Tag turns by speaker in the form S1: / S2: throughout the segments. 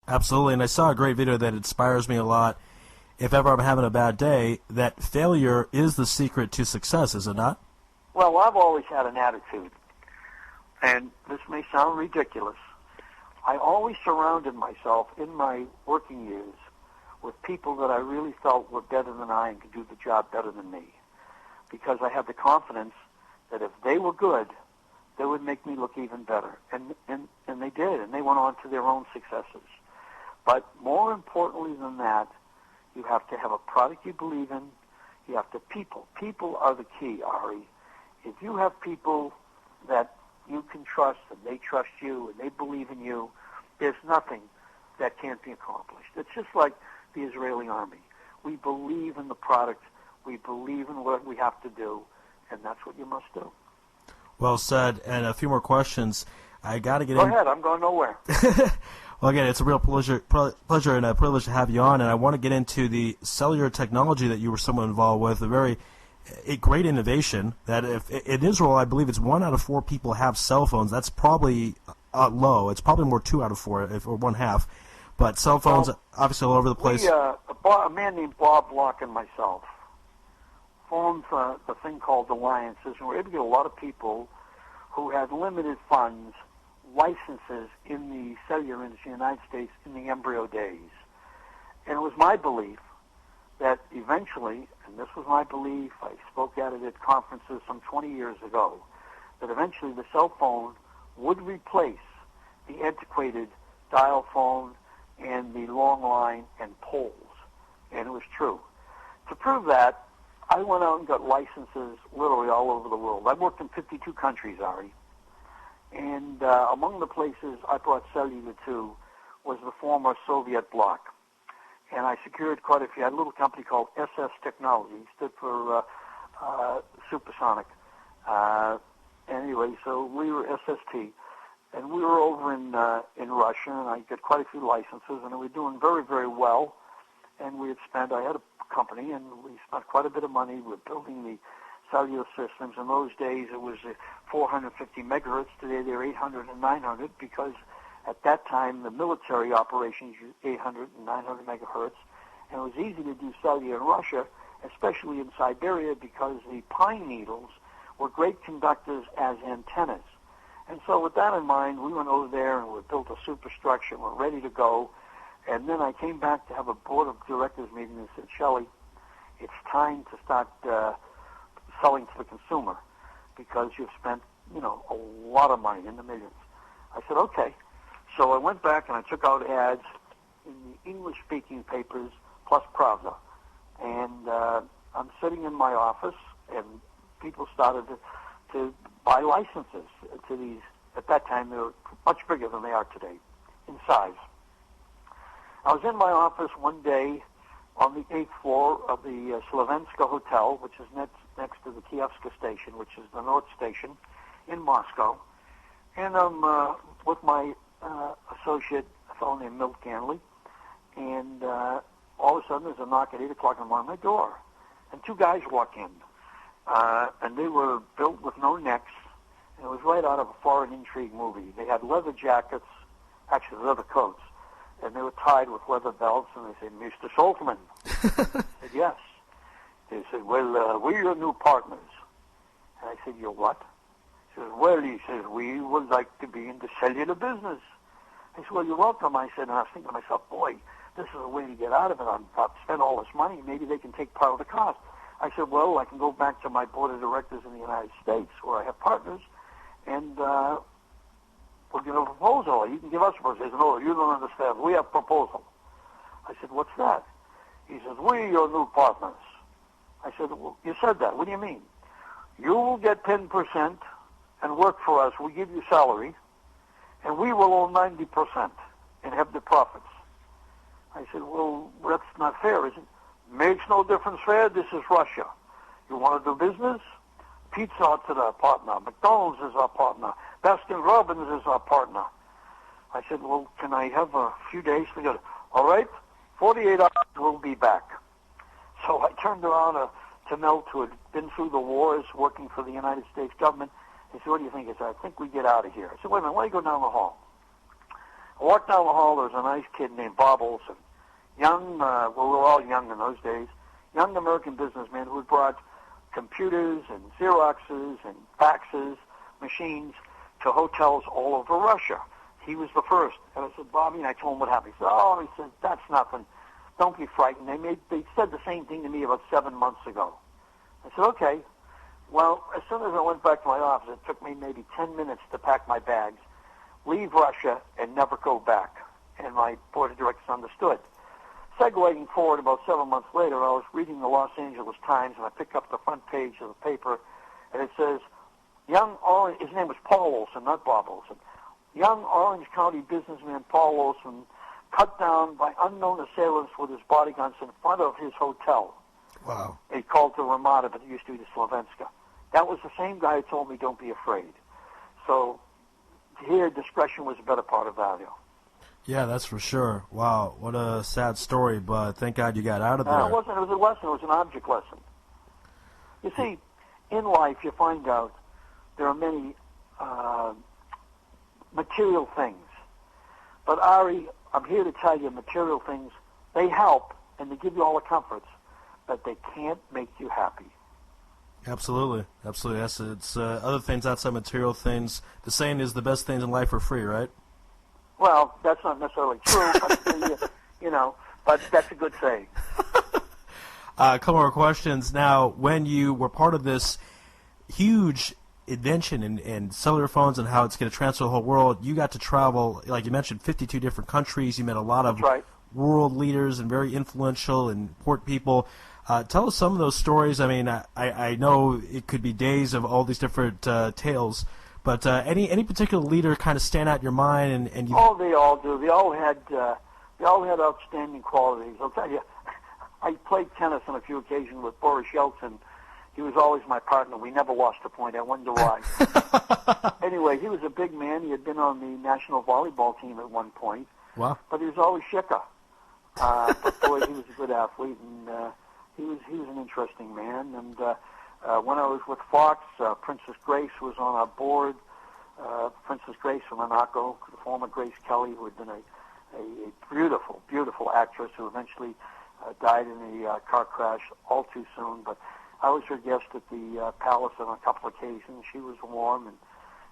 S1: Absolutely, and I saw a great video that inspires me a lot. If ever I'm having a bad day, that failure is the secret to success, is it not?
S2: Well, I've always had an attitude, and this may sound ridiculous. I always surrounded myself in my working years with people that I really felt were better than I and could do the job better than me, because I had the confidence that if they were good, they would make me look even better. And they did, and they went on to their own successes. But more importantly than that, you have to have a product you believe in. You have to people. People are the key, Ari. If you have people that you can trust and they trust you and they believe in you, there's nothing that can't be accomplished. It's just like the Israeli army. We believe in the product. We believe in what we have to do, and that's what you must do.
S1: Well said. And a few more questions. I got to get
S2: Go ahead. I'm going nowhere.
S1: Well, again, it's a real pleasure and a privilege to have you on, and I want to get into the cellular technology that you were somewhat involved with, a great innovation that if in Israel, I believe it's 1 out of 4 people have cell phones. That's probably low. It's probably more 2 out of 4, or 1/2. But cell phones, obviously, all over the place.
S2: A man named Bob Block and myself formed the thing called alliances, and we were able to get a lot of people who had limited funds licenses in the cellular industry in the United States in the embryo days. And it was my belief that eventually, and this was my belief, I spoke at it at conferences some 20 years ago, that eventually the cell phone would replace the antiquated dial phone and the long line and poles. And it was true. To prove that, I went out and got licenses literally all over the world. I worked in 52 countries, Ari. And among the places I brought cellular to was the former Soviet bloc. And I secured quite a few. I had a little company called SS Technology, stood for supersonic. Anyway, so we were SST. And we were over in Russia, and I got quite a few licenses, and we were doing very, very well. And I had a company, and we spent quite a bit of money. We were building the cellular systems. In those days, it was 450 megahertz. Today, they're 800 and 900 because at that time, the military operations used 800 and 900 megahertz. And it was easy to do cellular in Russia, especially in Siberia, because the pine needles were great conductors as antennas. And so with that in mind, we went over there and we built a superstructure. We're ready to go. And then I came back to have a board of directors meeting and said, Shelly, it's time to start selling to the consumer because you've spent, a lot of money in the millions. I said, okay. So I went back and I took out ads in the English-speaking papers plus Pravda. And I'm sitting in my office and people started to buy licenses to these. At that time, they were much bigger than they are today in size. I was in my office one day on the 8th floor of the Slovenska Hotel, which is next to the Kievska station, which is the North Station in Moscow. And I'm with my associate, a fellow named Milt Ganley, and all of a sudden there's a knock at 8 o'clock in the morning on my door. And 2 guys walk in, and they were built with no necks, and it was right out of a foreign intrigue movie. They had leather jackets, actually leather coats, and they were tied with leather belts, and they said, Mr. Saltman. I said, yes. They said, well, we're your new partners. And I said, you're what? He says, well, he says, we would like to be in the cellular business. I said, well, you're welcome. I said, and I was thinking to myself, boy, this is a way to get out of it. I've spent all this money. Maybe they can take part of the cost. I said, well, I can go back to my board of directors in the United States where I have partners, and we'll give a proposal. You can give us a proposal. He said, no, you don't understand. We have a proposal. I said, what's that? He says, we're your new partners. I said, well, you said that. What do you mean? You will get 10% and work for us. We give you salary, and we will own 90% and have the profits. I said, well, that's not fair, is it? Makes no difference fair. This is Russia. You want to do business? Pizza Hut is our partner. McDonald's is our partner. Baskin Robbins is our partner. I said, well, can I have a few days to go? All right, 48 hours, we'll be back. So I turned around to Milt, who had been through the wars working for the United States government. He said, what do you think? He said, I think we get out of here. I said, wait a minute, why don't you go down the hall? I walked down the hall. There was a nice kid named Bob Olson, young, well, we were all young in those days, young American businessman who had brought computers and Xeroxes and faxes, machines to hotels all over Russia. He was the first. And I said, Bobby, and I told him what happened. He said, oh, he said, that's nothing. Don't be frightened. They said the same thing to me about 7 months ago. I said, okay. Well, as soon as I went back to my office, it took me maybe 10 minutes to pack my bags, leave Russia, and never go back. And my board of directors understood. Segueing forward about 7 months later, I was reading the Los Angeles Times, and I picked up the front page of the paper, and it says, his name was Paul Olson, not Bob Olson. Young Orange County businessman Paul Olson cut down by unknown assailants with his bodyguards in front of his hotel.
S1: Wow.
S2: He called the Ramada, but it used to be the Slovenska. That was the same guy who told me, don't be afraid. So here, discretion was a better part of value.
S1: Yeah, that's for sure. Wow, what a sad story, but thank God you got out of there.
S2: It wasn't. It was a lesson. It was an object lesson. You see, in life, you find out there are many material things. But, Ari, I'm here to tell you material things, they help, and they give you all the comforts, but they can't make you happy.
S1: Absolutely. Absolutely. It's other things outside material things. The saying is the best things in life are free, right?
S2: Well, that's not necessarily true, but, but that's a good saying.
S1: A couple more questions. Now, when you were part of this huge invention in cellular phones and how it's going to transfer the whole world, you got to travel, like you mentioned, 52 different countries. You met a lot of world leaders and very influential and important people. Tell us some of those stories. I mean, I know it could be days of all these different tales, but any particular leader kind of stand out in your mind? And
S2: oh, they all do. They all had outstanding qualities. I'll tell you, I played tennis on a few occasions with Boris Yeltsin. He was always my partner. We never lost a point. I wonder why. Anyway, he was a big man. He had been on the national volleyball team at one point.
S1: Wow.
S2: But he was always shikha. But boy, he was a good athlete, and he was an interesting man. And when I was with Fox, Princess Grace was on our board. Princess Grace from Monaco, the former Grace Kelly, who had been a beautiful, beautiful actress who eventually died in a car crash all too soon. But I was her guest at the palace on a couple of occasions. She was warm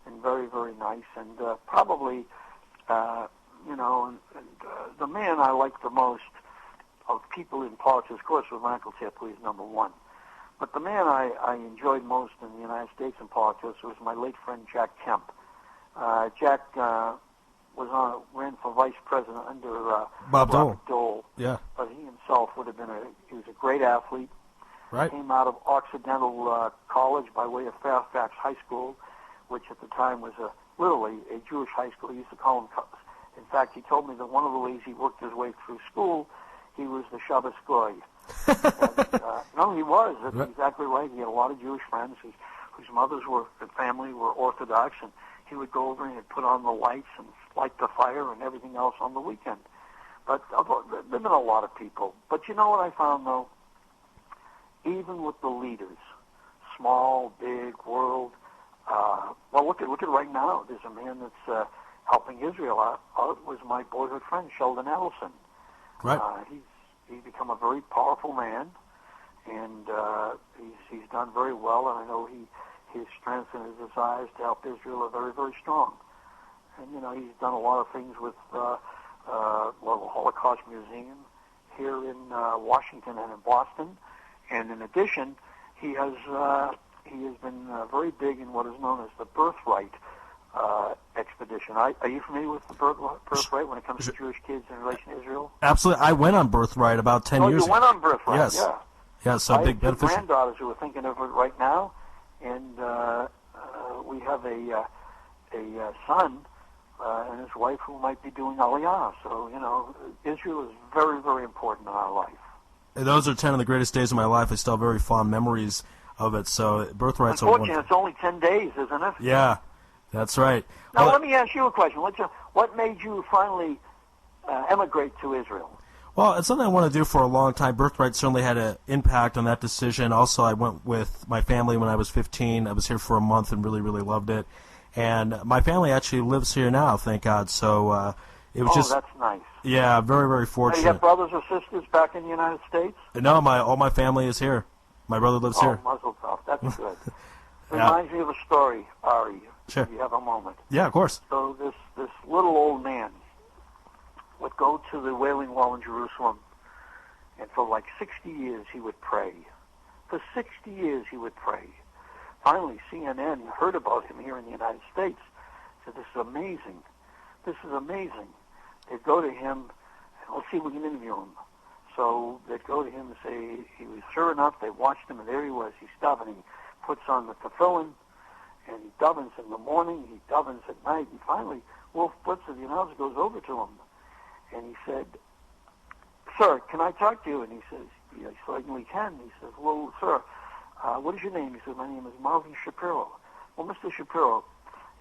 S2: and very, very nice. And probably, the man I liked the most of people in politics, of course, was my Uncle Tipley, is number one. But the man I enjoyed most in the United States in politics was my late friend Jack Kemp. Jack ran for vice president under
S1: Bob
S2: Dole.
S1: Yeah.
S2: But he himself would have been he was a great athlete.
S1: Right.
S2: Came out of Occidental College by way of Fairfax High School, which at the time was literally a Jewish high school. He used to call them. In fact, he told me that one of the ways he worked his way through school, he was the Shabbos Goy. No, he was. That's exactly right. He had a lot of Jewish friends whose mothers and family were Orthodox, and he would go over and he'd put on the lights and light the fire and everything else on the weekend. But there have been a lot of people. But you know what I found, though? Even with the leaders, small, big, world, well, look at right now. There's a man that's helping Israel out. Was my boyhood friend, Sheldon Adelson.
S1: Right.
S2: He's become a very powerful man, and he's done very well. And I know his strength and his desires to help Israel are very, very strong. And he's done a lot of things with the Holocaust Museum here in Washington and in Boston. And in addition, he has been very big in what is known as the Birthright expedition. Are you familiar with the Birthright when it comes to Jewish kids in relation to Israel?
S1: Absolutely. I went on Birthright about 10 years ago.
S2: Oh, you went on Birthright?
S1: Yes.
S2: Yeah.
S1: Yeah, so big
S2: I have two
S1: beneficial.
S2: granddaughters who are thinking of it right now, and we have a son and his wife who might be doing Aliyah. So, Israel is very, very important in our life.
S1: Those are 10 of the greatest days of my life. I still have very fond memories of it. So Birthright's
S2: unfortunately, it's only 10 days, isn't it?
S1: Yeah, that's right.
S2: Now, let me ask you a question. What made you finally emigrate to Israel?
S1: Well, it's something I want to do for a long time. Birthright certainly had an impact on that decision. Also, I went with my family when I was 15. I was here for a month and really, really loved it. And my family actually lives here now, thank God. So It was just,
S2: that's nice.
S1: yeah, very, very
S2: Now, you
S1: fortunate.
S2: have brothers or sisters back in the United States?
S1: No, all my family is here. My brother lives here.
S2: Mazel tov. That's good.
S1: Yeah.
S2: Reminds me of a story, Ari.
S1: Sure.
S2: If you have a moment.
S1: Yeah, of course.
S2: So this little old man would go to the Wailing Wall in Jerusalem, and for like 60 years he would pray. For 60 years he would pray. Finally, CNN heard about him here in the United States. Said, "This is amazing. This is amazing." They'd go to him, and let's see if we can interview him. So they'd go to him and say, he was sure enough, they watched him, and there he was. He's davening. He puts on the tefillin, and he davens in the morning, he davens at night, and finally, Wolf Blitzer, the announcer, goes over to him, and he said, "Sir, can I talk to you?" And he says, "Yes, certainly can." He says, "Well, sir, what is your name?" He says, "My name is Marvin Shapiro." "Well, Mr. Shapiro,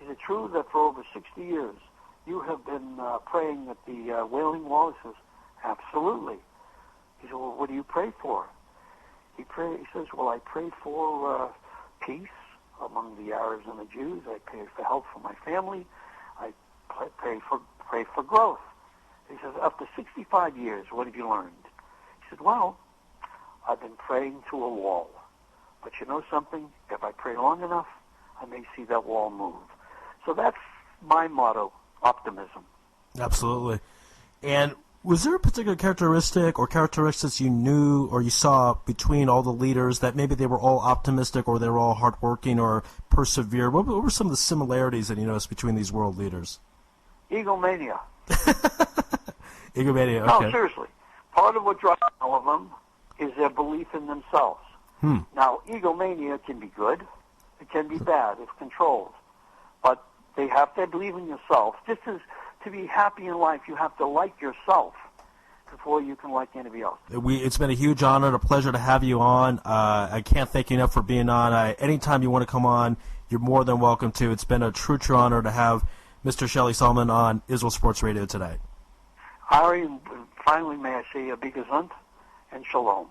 S2: is it true that for over 60 years you have been praying at the Wailing Wall?" He says, "Absolutely." He said, "Well, what do you pray for?" He says, "Well, I pray for peace among the Arabs and the Jews. I pray for health for my family. I pray for growth." He says, "After 65 years, what have you learned?" He said, "Well, I've been praying to a wall. But you know something? If I pray long enough, I may see that wall move." So that's my motto, optimism.
S1: Absolutely. And was there a particular characteristic or characteristics you knew or you saw between all the leaders that maybe they were all optimistic or they were all hardworking or persevered? What were some of the similarities that you noticed between these world leaders?
S2: Egomania.
S1: Egomania, okay.
S2: No, seriously. Part of what drives all of them is their belief in themselves. Now, egomania can be good. It can be bad if controlled. But they have to believe in yourself. Just as to be happy in life, you have to like yourself before you can like anybody else.
S1: It's been a huge honor and a pleasure to have you on. I can't thank you enough for being on. Anytime you want to come on, you're more than welcome to. It's been a true honor to have Mr. Shelly Saltman on Israel Sports Radio today.
S2: Ari, finally, may I say a big gesund and shalom.